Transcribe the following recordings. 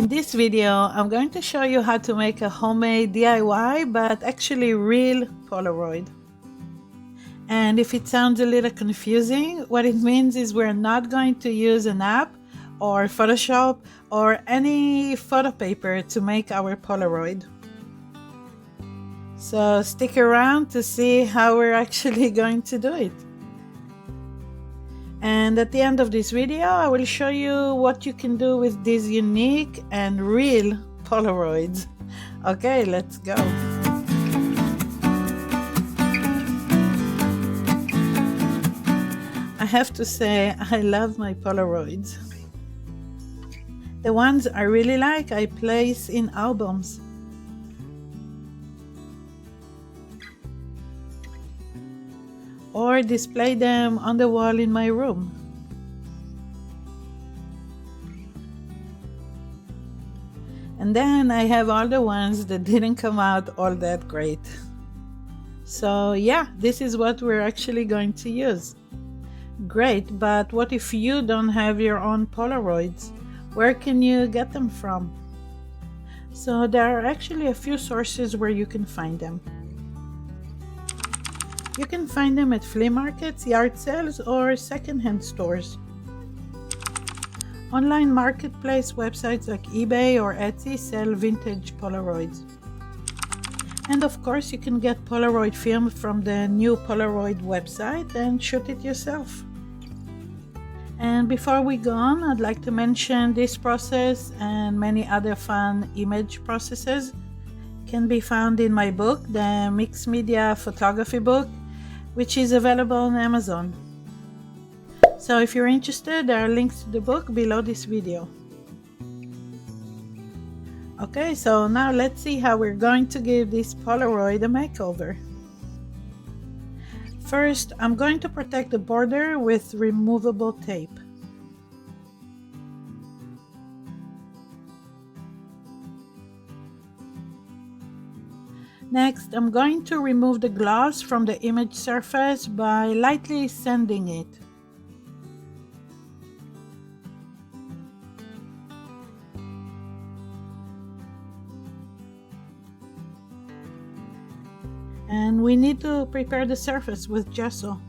In this video, I'm going to show you how to make a homemade DIY, but actually real Polaroid. And if it sounds a little confusing, what it means is we're not going to use an app or Photoshop or any photo paper to make our Polaroid. So stick around to see how we're actually going to do it. And at the end of this video, I will show you what you can do with these unique and real Polaroids. Okay, let's go. I have to say, I love my Polaroids. The ones I really like, I place in albums. Or display them on the wall in my room. And then I have all the ones that didn't come out all that great. So yeah, this is what we're actually going to use. Great, but what if you don't have your own Polaroids? Where can you get them from? So there are actually a few sources where you can find them. You can find them at flea markets, yard sales, or secondhand stores. Online marketplace websites like eBay or Etsy sell vintage Polaroids. And of course, you can get Polaroid film from the new Polaroid website and shoot it yourself. And before we go on, I'd like to mention this process and many other fun image processes can be found in my book, the Mixed Media Photography book, which is available on Amazon. So if you're interested, there are links to the book below this video. Okay, so now let's see how we're going to give this Polaroid a makeover. First, I'm going to protect the border with removable tape. Next, I'm going to remove the gloss from the image surface by lightly sanding it. And we need to prepare the surface with gesso.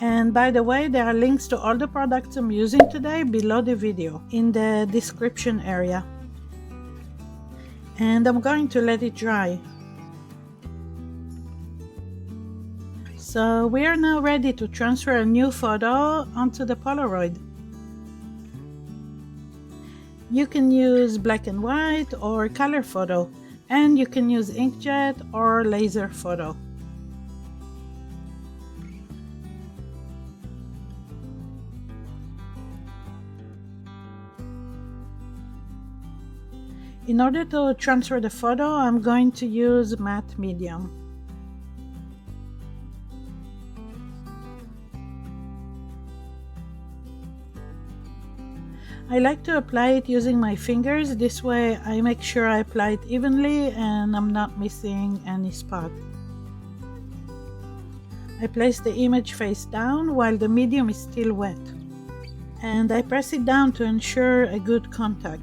And by the way, there are links to all the products I'm using today below the video in the description area. And I'm going to let it dry. So we are now ready to transfer a new photo onto the Polaroid. You can use black and white or color photo, and you can use inkjet or laser photo. In order to transfer the photo, I'm going to use matte medium. I like to apply it using my fingers. This way I make sure I apply it evenly and I'm not missing any spot. I place the image face down while the medium is still wet. And I press it down to ensure a good contact.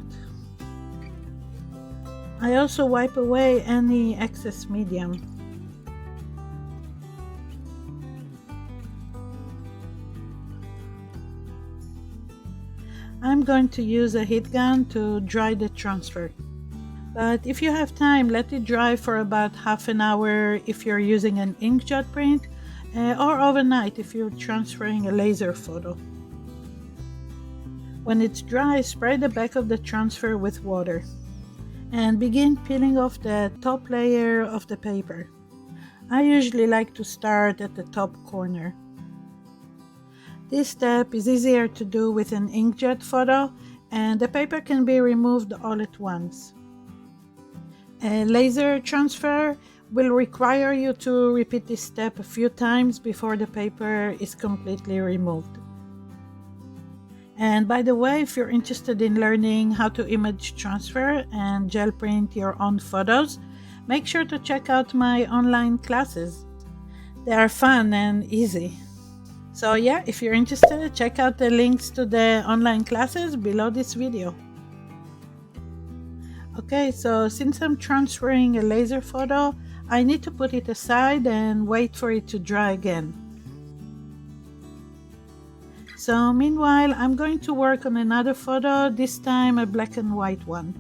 I also wipe away any excess medium. I'm going to use a heat gun to dry the transfer. But if you have time, let it dry for about half an hour if you're using an inkjet print, or overnight if you're transferring a laser photo. When it's dry, spray the back of the transfer with water. And begin peeling off the top layer of the paper. I usually like to start at the top corner. This step is easier to do with an inkjet photo, and the paper can be removed all at once. A laser transfer will require you to repeat this step a few times before the paper is completely removed. And by the way, if you're interested in learning how to image transfer and gel print your own photos, make sure to check out my online classes. They are fun and easy. So yeah, if you're interested, check out the links to the online classes below this video. Okay, so since I'm transferring a laser photo, I need to put it aside and wait for it to dry again. So meanwhile, I'm going to work on another photo, this time a black and white one.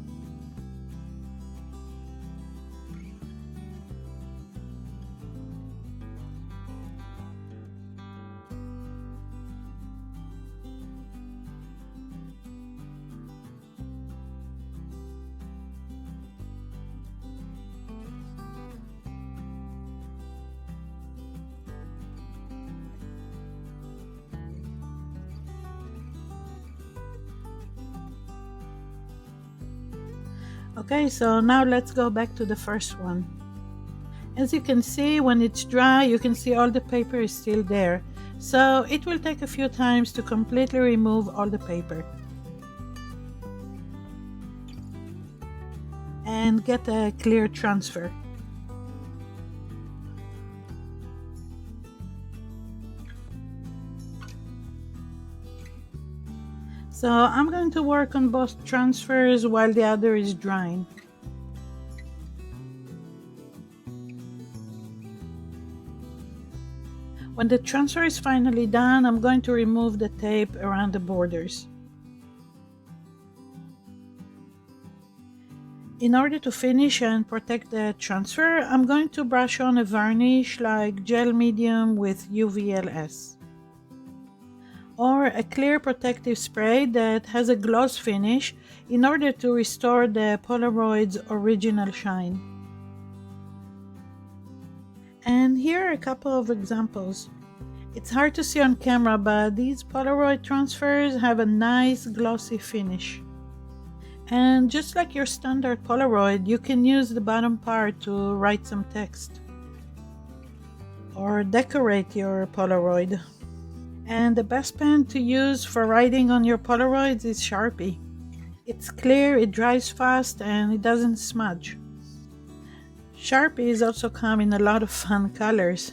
Okay, so now let's go back to the first one. As you can see, when it's dry, you can see all the paper is still there. So it will take a few times to completely remove all the paper and get a clear transfer. So I'm going to work on both transfers while the other is drying. When the transfer is finally done, I'm going to remove the tape around the borders. In order to finish and protect the transfer, I'm going to brush on a varnish like gel medium with UVLS. Or a clear protective spray that has a gloss finish in order to restore the Polaroid's original shine. And here are a couple of examples. It's hard to see on camera, but these Polaroid transfers have a nice glossy finish. And just like your standard Polaroid, you can use the bottom part to write some text or decorate your Polaroid. And the best pen to use for writing on your Polaroids is Sharpie. It's clear, it dries fast, and it doesn't smudge. Sharpies also come in a lot of fun colors.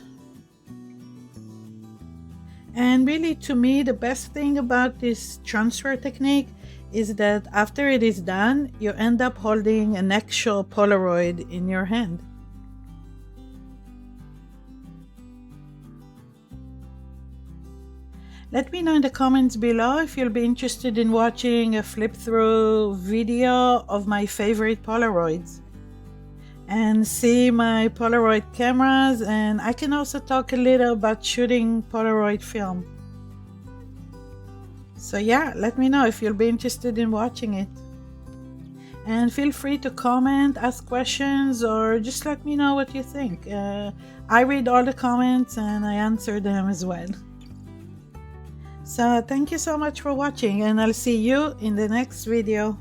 And really, to me, the best thing about this transfer technique is that after it is done, you end up holding an actual Polaroid in your hand. Let me know in the comments below if you'll be interested in watching a flip-through video of my favorite Polaroids and see my Polaroid cameras, and I can also talk a little about shooting Polaroid film. So yeah, let me know if you'll be interested in watching it. And feel free to comment, ask questions, or just let me know what you think. I read all the comments and I answer them as well. So thank you so much for watching, and I'll see you in the next video.